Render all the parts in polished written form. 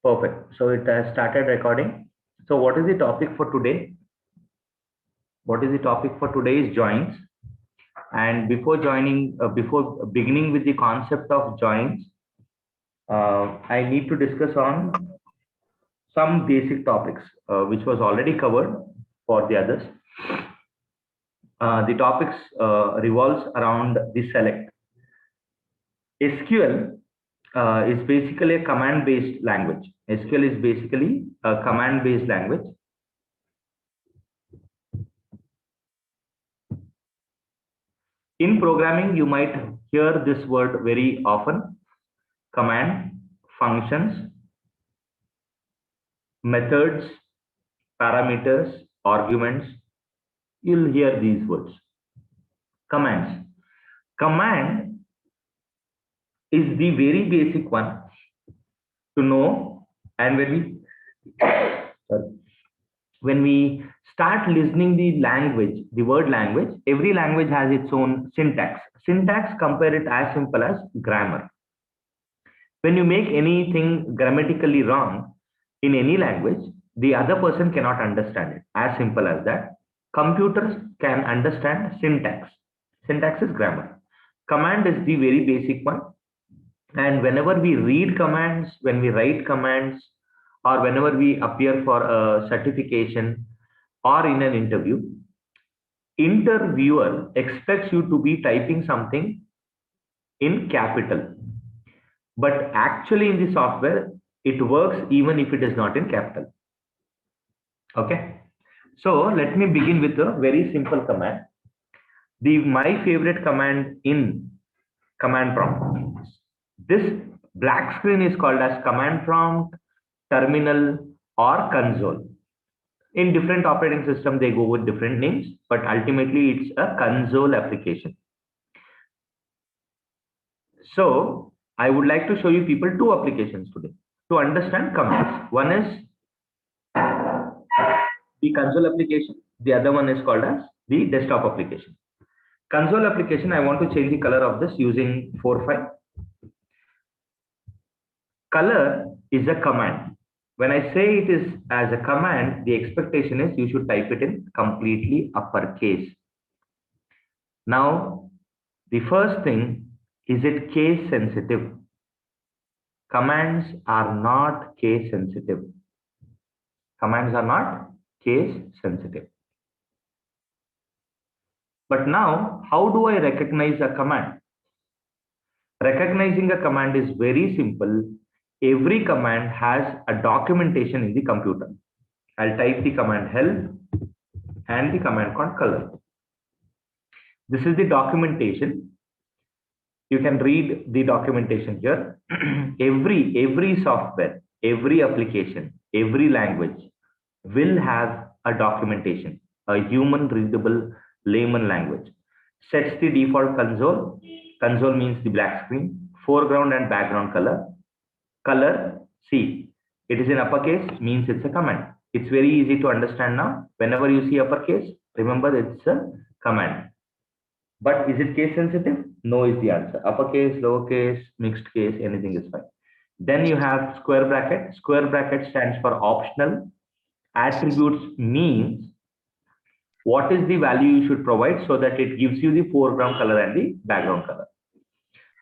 Perfect. So it has started recording. So what is the topic for today? What is the topic for today is joins. And before beginning with the concept of joins, I need to discuss on some basic topics, which was already covered for the others. The topics revolves around the select. SQL is basically a command-based language. SQL is basically a command-based language. In programming, you might hear this word very often: command, functions, methods, parameters, arguments. You'll hear these words. Commands. Command is the very basic one to know, and when we start listening the word language, every language has its own syntax. Syntax, compare it as simple as grammar. When you make anything grammatically wrong in any language, the other person cannot understand it. As simple as that. Computers can understand syntax. Syntax is grammar. Command is the very basic one. And whenever we read commands, when we write commands, or whenever we appear for a certification or in an interviewer expects you to be typing something in capital. But actually in the software, it works even if it is not in capital. Okay. So let me begin with a very simple command. My favorite command in command prompt. This black screen is called as command prompt, terminal, or console. In different operating systems, they go with different names, but ultimately it's a console application. So I would like to show you people two applications today to understand commands. One is the console application. The other one is called as the desktop application. Console application, I want to change the color of this using 4-5. Color is a command. When I say it is as a command, the expectation is you should type it in completely uppercase. Now, the first thing, is it case sensitive? Commands are not case sensitive. Commands are not case sensitive. But now, how do I recognize a command? Recognizing a command is very simple. Every command has a documentation in the computer. I'll type the command help and the command called color. This is the documentation. You can read the documentation here. every software, every application, every language will have a documentation, a human readable layman language. Sets the default console. Console means the black screen, foreground and background color. Color, see, it is in uppercase, means it's a command. It's very easy to understand now. Whenever you see uppercase, remember it's a command. But is it case sensitive? No is the answer. Uppercase, lowercase, mixed case, anything is fine. Then you have square bracket. Square bracket stands for optional. Attributes means what is the value you should provide so that it gives you the foreground color and the background color.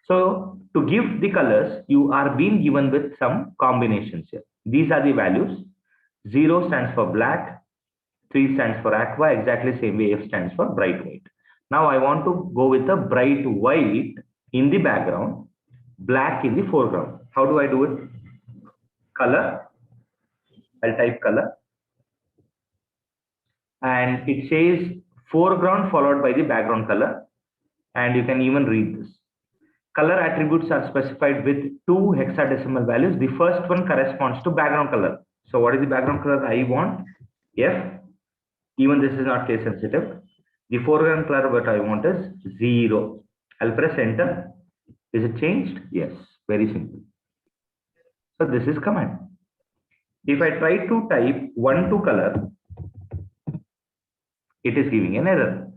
So to give the colors, you are being given with some combinations here. These are the values. 0 stands for black, 3 stands for aqua, exactly same way F stands for bright white. Now I want to go with a bright white in the background, black in the foreground. How do I do it? Color. I'll type color. And it says foreground followed by the background color. And you can even read this. Color attributes are specified with 2 hexadecimal values. The first one corresponds to background color. So what is the background color I want? F. Even this is not case sensitive. The foreground color what I want is 0. I'll press enter. Is it changed? Yes. Very simple. So this is command. If I try to type 1 to color, it is giving an error.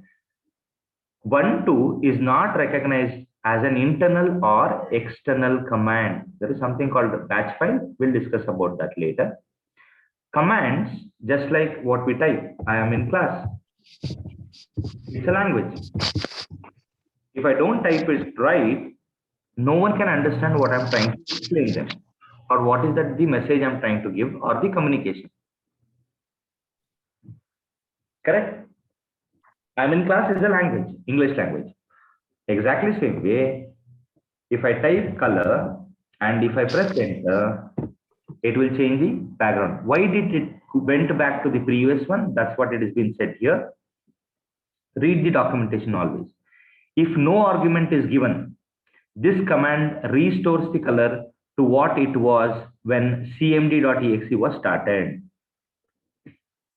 1 2 is not recognized as an internal or external command. There is something called the batch file. We'll discuss about that later. Commands, just like what we type, I am in class. It's a language. If I don't type it right, no one can understand what I'm trying to explain them, or what is that the message I'm trying to give, or the communication. Correct? I'm in class is a language, English language. Exactly same way, if I type color and if I press enter, it will change the background. Why did it went back to the previous one? That's what it has been said here. Read the documentation always. If no argument is given, this command restores the color to what it was when cmd.exe was started.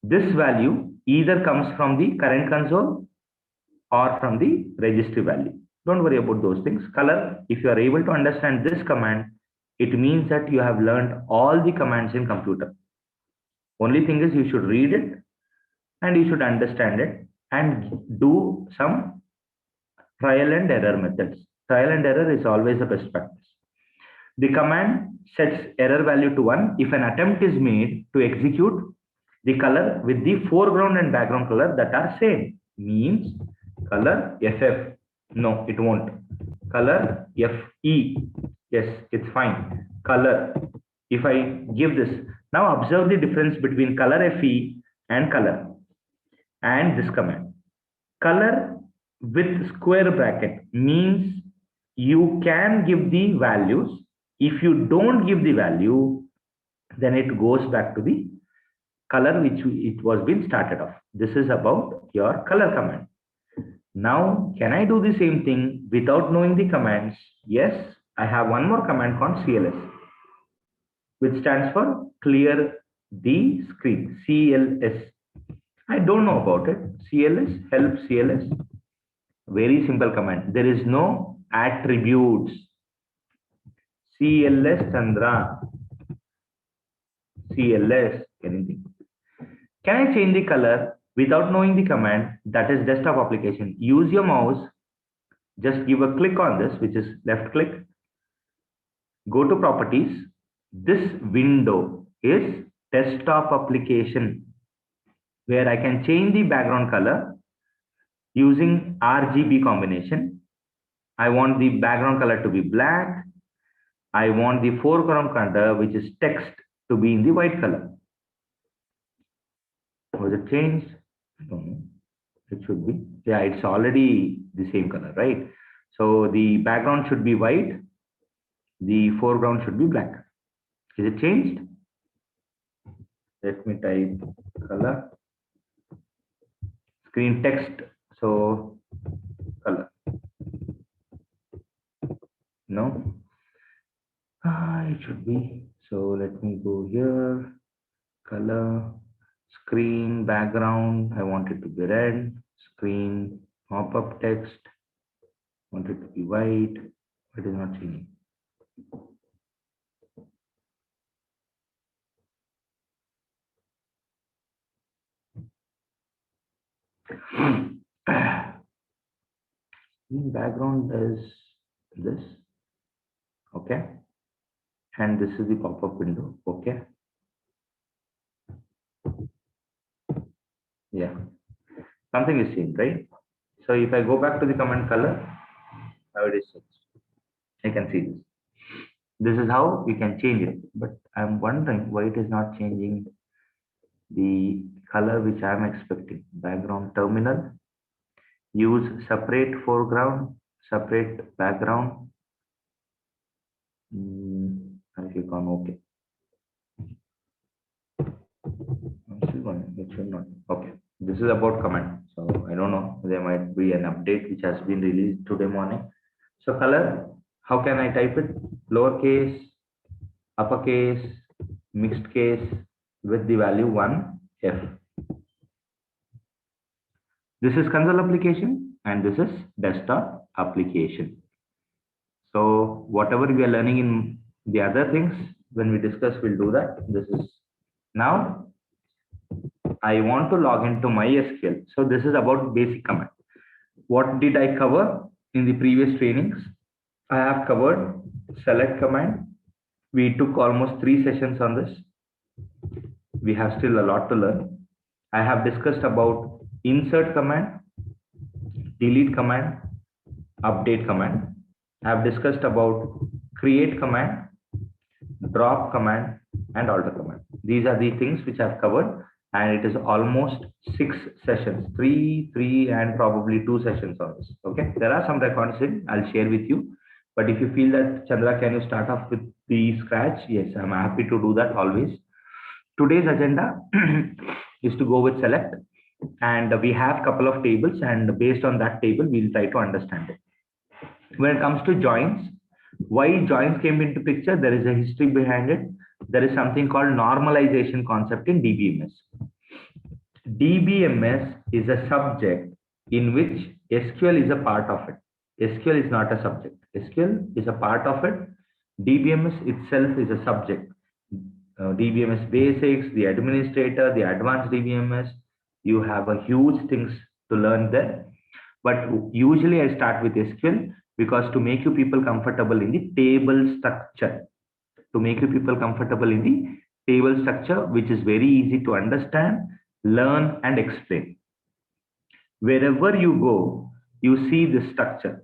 This value either comes from the current console or from the registry value. Don't worry about those things. Color, if you are able to understand this command, it means that you have learned all the commands in computer. Only thing is you should read it and you should understand it and do some trial and error methods. Trial and error is always the best practice. The command sets error value to 1 if an attempt is made to execute the color with the foreground and background color that are same. Means color FF. No, it won't. Color FE. Yes, it's fine. Color. If I give this, now observe the difference between color FE and color and this command. Color with square bracket means you can give the values. If you don't give the value, then it goes back to the color which it was been started off. This is about your color command. Now, can I do the same thing without knowing the commands? Yes, I have one more command called CLS, which stands for clear the screen. CLS. I don't know about it. CLS, help CLS. Very simple command. There is no attributes. CLS Chandra. CLS, anything. Can I change the color without knowing the command? That is desktop application. Use your mouse. Just give a click on this, which is left click. Go to properties. This window is desktop application, where I can change the background color using RGB combination. I want the background color to be black. I want the foreground color, which is text, to be in the white color. Was it changed? I don't know. It should be. Yeah, it's already the same color, right? So the background should be white. The foreground should be black. Is it changed? Let me type color. Screen text. So color. No. It should be. So let me go here. Color. Screen background. I want it to be red. Screen pop-up text. Want it to be white. It is not changing. Background is this. Okay. And this is the pop-up window. Okay. Yeah. Something is changed, right? So if I go back to the command color, how it is changed. I can see this. This is how we can change it. But I'm wondering why it is not changing the color which I'm expecting. Background terminal. Use separate foreground, separate background. I click on OK. It should not. Okay. This is about command. So I don't know. There might be an update which has been released today morning. So color, how can I type it? Lowercase, uppercase, mixed case with the value 1F. This is console application and this is desktop application. So whatever we are learning in the other things, when we discuss, we'll do that. This is now I want to log into MySQL. So this is about basic command. What did I cover in the previous trainings? I have covered select command. We took almost 3 sessions on this. We have still a lot to learn. I have discussed about insert command, delete command, update command. I have discussed about create command, drop command, and alter command. These are the things which I've covered, and it is almost 6 sessions, three, and probably 2 sessions on this. Okay, there are some records in, I'll share with you. But if you feel that Chandra, can you start off with the scratch? Yes, I'm happy to do that always. Today's agenda is to go with select, and we have couple of tables, and based on that table, we'll try to understand it. When it comes to joins, why joins came into picture, there is a history behind it. There is something called normalization concept in DBMS. DBMS is a subject in which SQL is a part of it. SQL is not a subject. SQL is a part of it. DBMS itself is a subject. DBMS basics, the administrator, the advanced DBMS, you have a huge things to learn there. But usually I start with SQL because to make you people comfortable in the table structure, which is very easy to understand, learn, and explain. Wherever you go, you see the structure.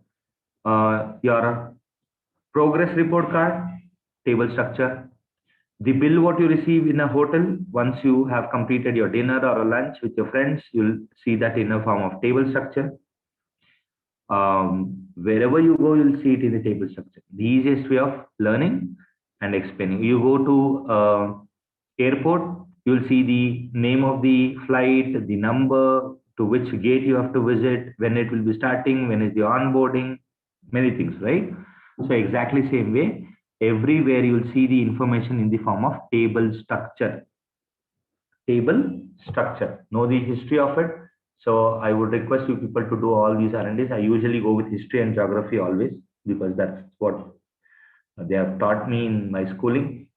Your progress report card, table structure. The bill what you receive in a hotel, once you have completed your dinner or a lunch with your friends, you'll see that in a form of table structure. Wherever you go, you'll see it in the table structure. The easiest way of learning and explaining. You go to airport, you'll see the name of the flight, the number, to which gate you have to visit, when it will be starting, when is the onboarding, many things, right? So exactly same way, everywhere you'll see the information in the form of table structure. Table structure. Know the history of it. So I would request you people to do all these R&Ds. I usually go with history and geography always because that's what they have taught me in my schooling.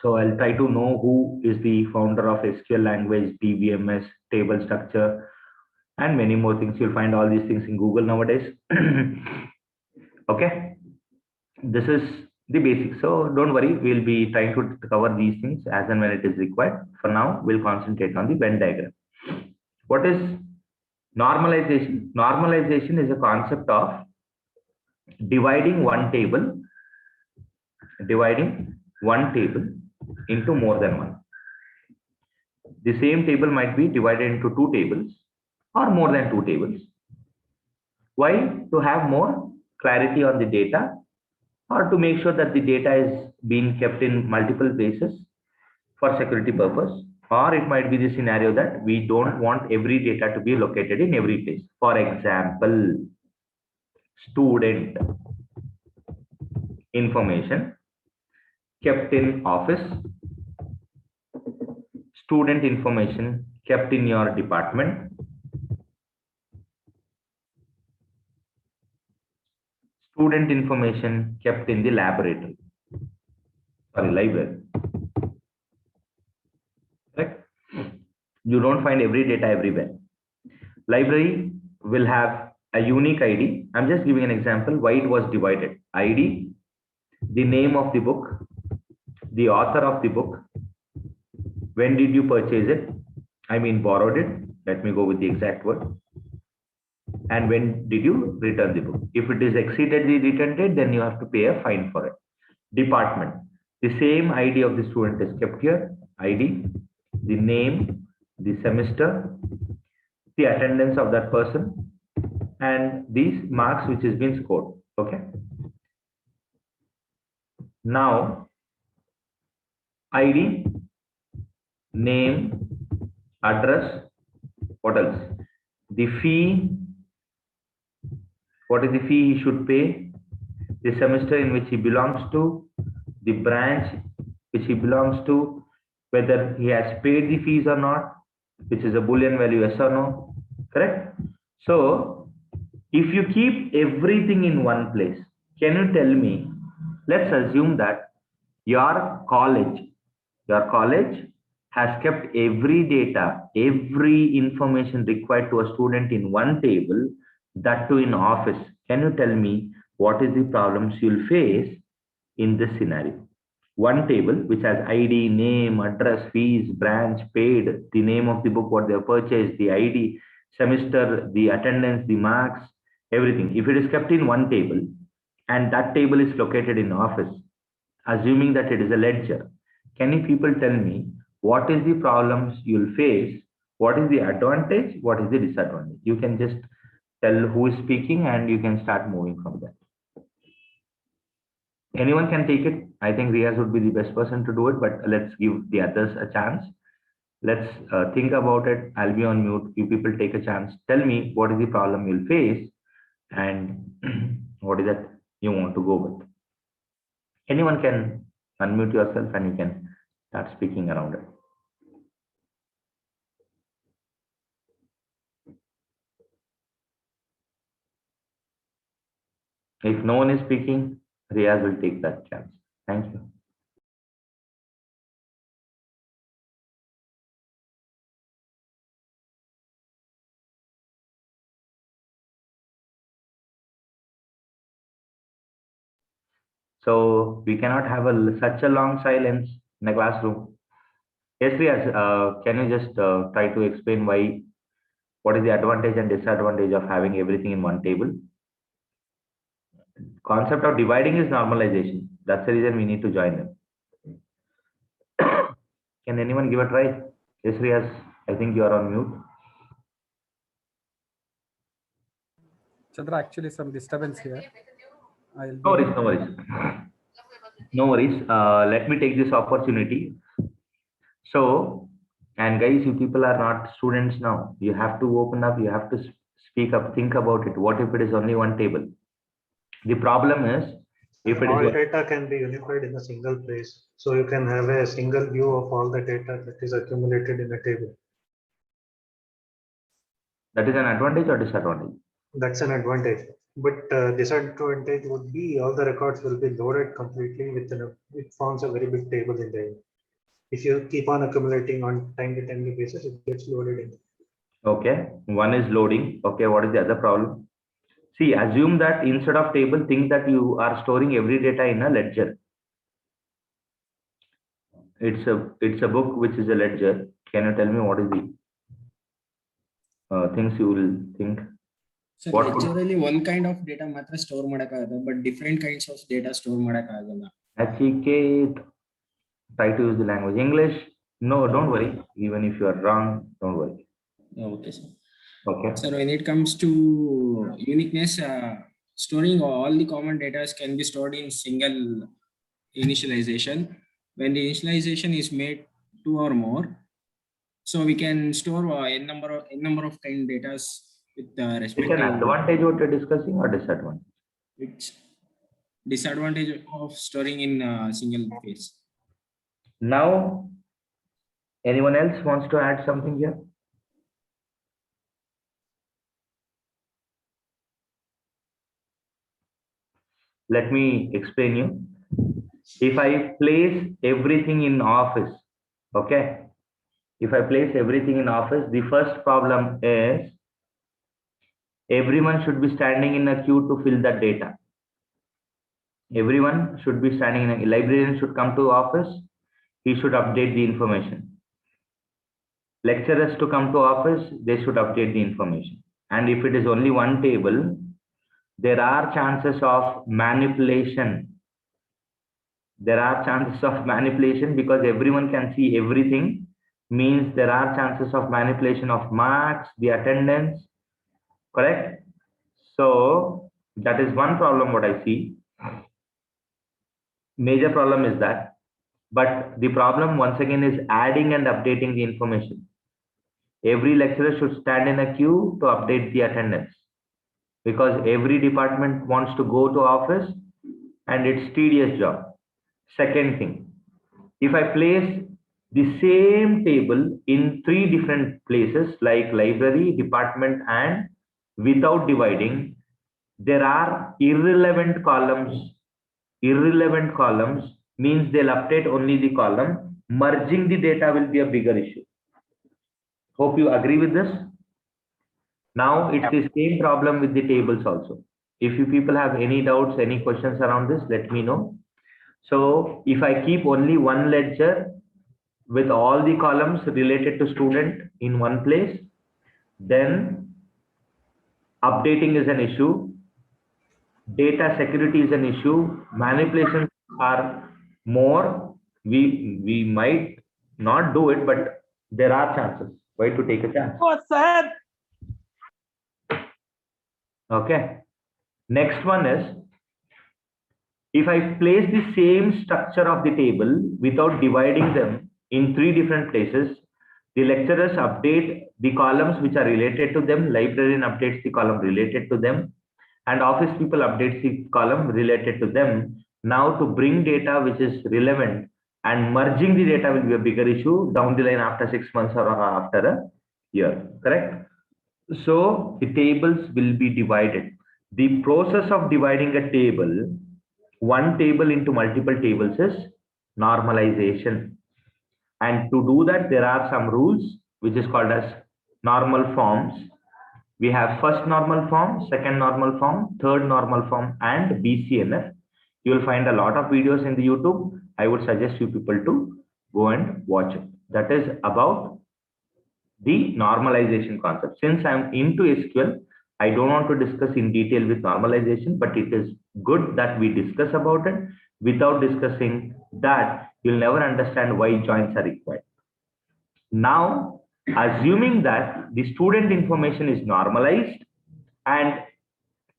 So I'll try to know who is the founder of SQL language, DBMS, table structure, and many more things. You'll find all these things in Google nowadays. Okay, this is the basics. So don't worry, we'll be trying to cover these things as and when it is required. For now, we'll concentrate on the Venn diagram. What is normalization? Normalization is a concept of dividing one table into more than one. The same table might be divided into 2 tables or more than 2 tables. Why? To have more clarity on the data, or to make sure that the data is being kept in multiple places for security purpose. Or it might be the scenario that we don't want every data to be located in every place. For example, student information kept in office, student information kept in your department, student information kept in the library. Correct? You don't find every data everywhere. Library will have a unique ID. I'm just giving an example why it was divided. ID, the name of the book, the author of the book, when did you purchase it? I mean borrowed it. Let me go with the exact word. And when did you return the book? If it is exceeded the return date, then you have to pay a fine for it. Department, the same ID of the student is kept here. ID, the name, the semester, the attendance of that person, and these marks which has been scored. Okay. Now, ID, name, address, what else? The fee, what is the fee he should pay, the semester in which he belongs to, the branch which he belongs to, whether he has paid the fees or not, which is a Boolean value, yes or no, correct? So, if you keep everything in one place, can you tell me, let's assume that your college has kept every data, every information required to a student in one table, that too in office. Can you tell me what is the problems you'll face in this scenario. One table which has ID, name, address, fees, branch, paid, the name of the book, what they have purchased, the ID, semester, the attendance, the marks, everything. If it is kept in one table and that table is located in office, assuming that it is a ledger, can you people tell me what is the problems you'll face? What is the advantage? What is the disadvantage? You can just tell who is speaking and you can start moving from there. Anyone can take it. I think Riaz would be the best person to do it, but let's give the others a chance. Let's think about it. I'll be on mute. You people take a chance. Tell me what is the problem you'll face and what is that you want to go with. Anyone can unmute yourself and you can start speaking around it. If no one is speaking, Riaz will take that chance. Thank you. So we cannot have such a long silence in a classroom. Yes, Riaz, can you just try to explain what is the advantage and disadvantage of having everything in one table? Concept of dividing is normalization. That's the reason we need to join them. Can anyone give a try? Yes, Riaz, I think you are on mute. Chandra, actually some disturbance here. No worries, no worries. No worries. Let me take this opportunity. So, and guys, you people are not students now. You have to open up, you have to speak up, think about it. What if it is only one table? The problem is, if it all is data can be unified in a single place. So you can have a single view of all the data that is accumulated in a table. that is an advantage or disadvantage? That's an advantage. But disadvantage would be all the records will be loaded completely within it forms a very big table in there. If you keep on accumulating on time to time basis, it gets loaded in. Okay, one is loading. Okay, what is the other problem? See, assume that instead of table, think that you are storing every data in a ledger. It's a book which is a ledger. Can you tell me what is the things you will think? So ledgerally one kind of data matra store madakagada, but different kinds of data store madakagala. Nachiket, try to use the language English. No, don't worry. Even if you are wrong, don't worry. Okay, sir. Okay. So when it comes to uniqueness, storing all the common data can be stored in single initialization. When the initialization is made 2 or more, so we can store n number of kind data with respect. It's an advantage what you're discussing or disadvantage? It's disadvantage of storing in single phase. Now, anyone else wants to add something here? Let me explain you. If I place everything in office, okay? If I place everything in office, the first problem is everyone should be standing in a queue to fill that data. Everyone should be standing in a librarian should come to office. He should update the information. Lecturers to come to office, they should update the information. And if it is only one table, there are chances of manipulation. There are chances of manipulation because everyone can see everything, means there are chances of manipulation of marks, the attendance, correct? So that is one problem what I see. Major problem is that, but the problem once again is adding and updating the information. Every lecturer should stand in a queue to update the attendance because every department wants to go to office and it's tedious job. Second thing, if I place the same table in 3 different places like library, department, and without dividing, there are irrelevant columns. Irrelevant columns means they'll update only the column. Merging the data will be a bigger issue. Hope you agree with this. Now it's the same problem with the tables also. If you people have any doubts, any questions around this, let me know. So if I keep only one ledger with all the columns related to student in one place, then updating is an issue, data security is an issue, manipulations are more. We might not do it, but there are chances. Why to take a chance? Oh, sir. Okay. Next one is, if I place the same structure of the table without dividing them in 3 different places, the lecturers update the columns which are related to them, librarian updates the column related to them, and office people updates the column related to them. Now to bring data which is relevant and merging the data will be a bigger issue down the line after 6 months or after a year, correct? So the tables will be divided. The process of dividing a table, one table into multiple tables, is normalization. And to do that, there are some rules which is called as normal forms. We have first normal form, second normal form, third normal form, and BCNF. You will find a lot of videos in the YouTube. I would suggest you people to go and watch it. That is about the normalization concept. Since I'm into SQL, I don't want to discuss in detail with normalization, but it is good that we discuss about it. Without discussing that, you'll never understand why joins are required. Now, assuming that the student information is normalized and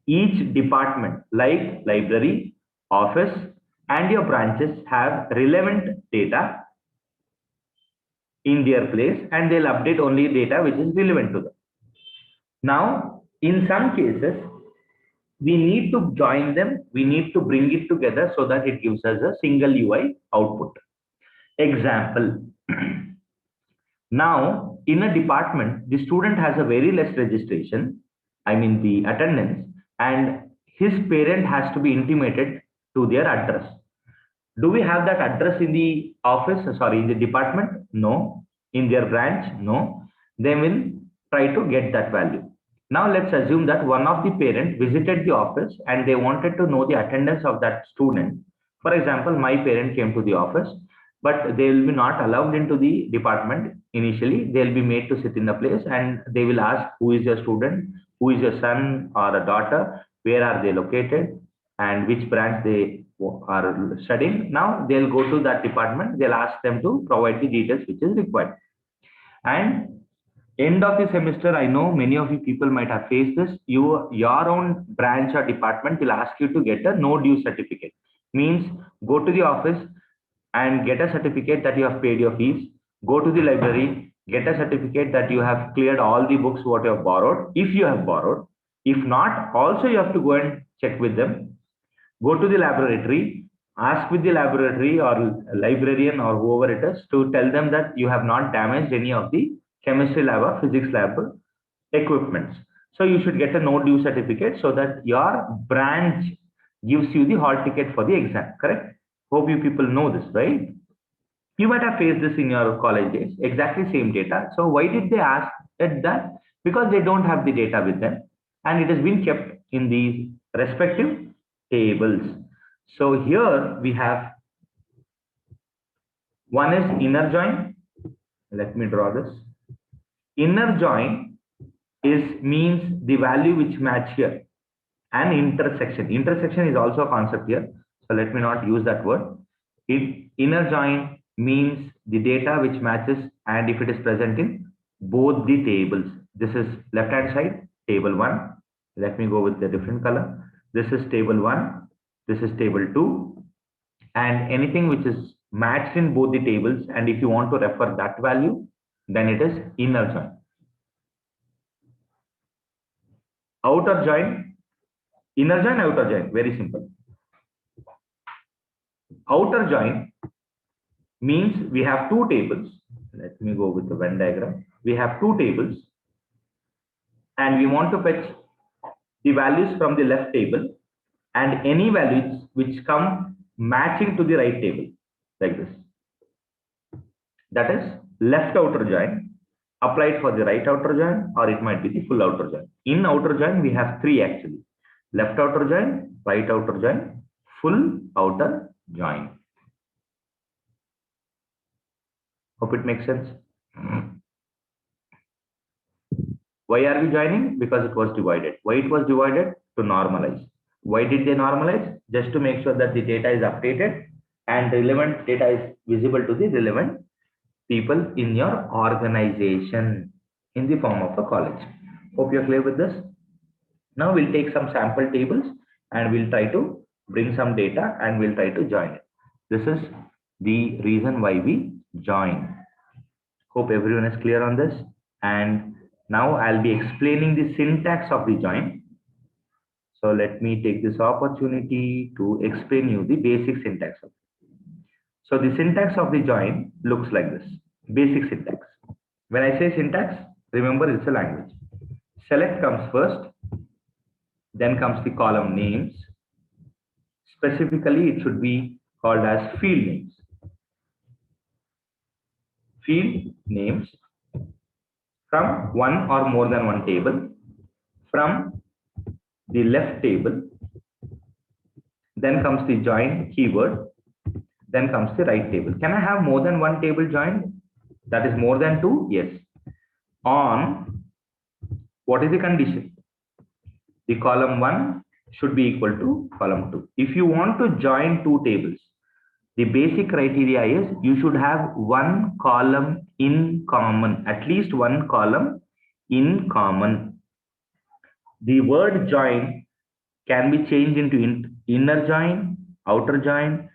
each department like library, office, and your branches have relevant data in their place, and they'll update only data which is relevant to them. Now, in some cases, we need to join them, we need to bring it together so that it gives us a single UI output. Example. Now, in a department, the student has a very less registration, I mean the attendance, and his parent has to be intimated to their address. Do we have that address in the office? Sorry, in the department? No. In their branch? No. They will try to get that value. Now let's assume that one of the parents visited the office and they wanted to know the attendance of that student. For example, my parent came to the office, but they will be not allowed into the department initially. They'll be made to sit in a place and they will ask, who is your student? Who is your son or a daughter? Where are they located? And which branch they are studying. Now they'll go to that department. They'll ask them to provide the details which is required. And end of the semester, I know many of you people might have faced this. Your own branch or department will ask you to get a no due certificate. Means go to the office and get a certificate that you have paid your fees. Go to the library, get a certificate that you have cleared all the books what you have borrowed, if you have borrowed. If not, also you have to go and check with them. Go to the laboratory, ask with the laboratory or librarian or whoever it is to tell them that you have not damaged any of the chemistry lab or physics lab equipments. So you should get a no due certificate so that your branch gives you the hall ticket for the exam, correct? Hope you people know this, right? You might have faced this in your college days, exactly same data. So why did they ask that? Because they don't have the data with them and it has been kept in these respective tables. So here we have one is inner join. Let me draw this. Inner join means the value which match here, and intersection. Intersection is also a concept here. So let me not use that word. Inner join means the data which matches and if it is present in both the tables. This is left hand side, table 1. Let me go with the different color. This is table 1, this is table 2, and anything which is matched in both the tables, and if you want to refer that value, then it is inner join. Outer join, inner join, outer join, very simple. Outer join means we have two tables. Let me go with the Venn diagram. We have two tables, and we want to fetch the values from the left table and any values which come matching to the right table, like this. That is left outer join applied for the right outer join, or it might be the full outer join. In outer join, we have 3 actually. left outer join, right outer join, full outer join. Hope it makes sense. Why are we joining? Because it was divided. Why it was divided? To normalize. Why did they normalize? Just to make sure that the data is updated and relevant data is visible to the relevant people in your organization in the form of a college. Hope you're clear with this. Now we'll take some sample tables and we'll try to bring some data and we'll try to join it. This is the reason why we join. Hope everyone is clear on this. And now I'll be explaining the syntax of the join. So let me take this opportunity to explain you the basic syntax of it. So the syntax of the join looks like this. Basic syntax. When I say syntax, remember it's a language. Select comes first, then comes the column names. Specifically, it should be called as field names. Field names from one or more than one table, from the left table, then comes the join keyword, then comes the right table. Can I have more than one table joined? That is more than two? Yes. On what is the condition? The column 1 should be equal to column 2. If you want to join two tables, the basic criteria is you should have one column in common, at least one column in common. The word join can be changed into inner join, outer join.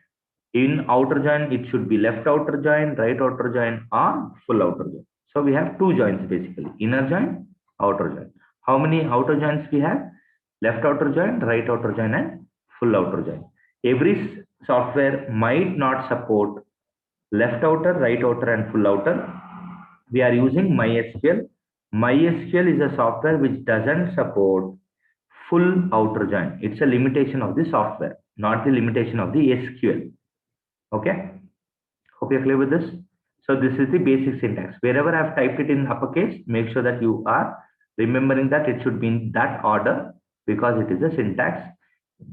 In outer join, it should be left outer join, right outer join, or full outer join. So we have two joins basically, inner join, outer join. How many outer joins we have? Left outer join, right outer join, and full outer join. Every software might not support left outer, right outer, and full outer. We are using MySQL. MySQL is a software which doesn't support full outer join. It's a limitation of the software, not the limitation of the SQL. Okay, hope you're clear with this. So this is the basic syntax. Wherever I've typed it in uppercase, make sure that you are remembering that it should be in that order because it is a syntax.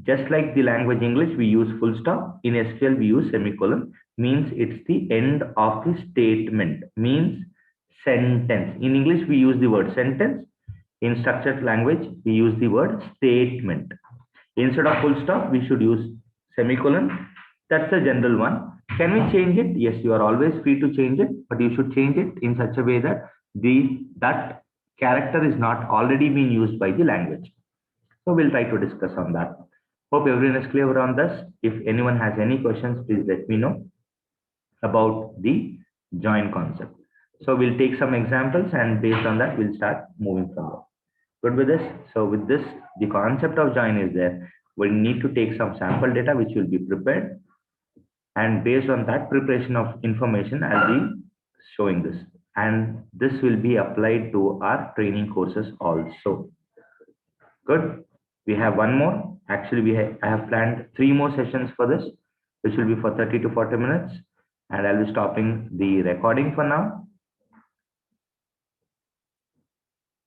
Just like the language English, we use full stop. In SQL, we use semicolon. Means it's the end of the statement. Means sentence. In English, we use the word sentence. In structured language, we use the word statement. Instead of full stop, we should use semicolon. That's the general one. Can we change it? Yes, you are always free to change it, but you should change it in such a way that that character is not already being used by the language. So we'll try to discuss on that. Hope everyone is clear on this. If anyone has any questions, please let me know about the join concept. So we'll take some examples and based on that, we'll start moving from there. Good with this? So with this, the concept of join is there. We need to take some sample data which will be prepared. And based on that preparation of information, I'll be showing this. And this will be applied to our training courses also. Good. We have one more. Actually, I have planned 3 more sessions for this, which will be for 30 to 40 minutes. And I'll be stopping the recording for now.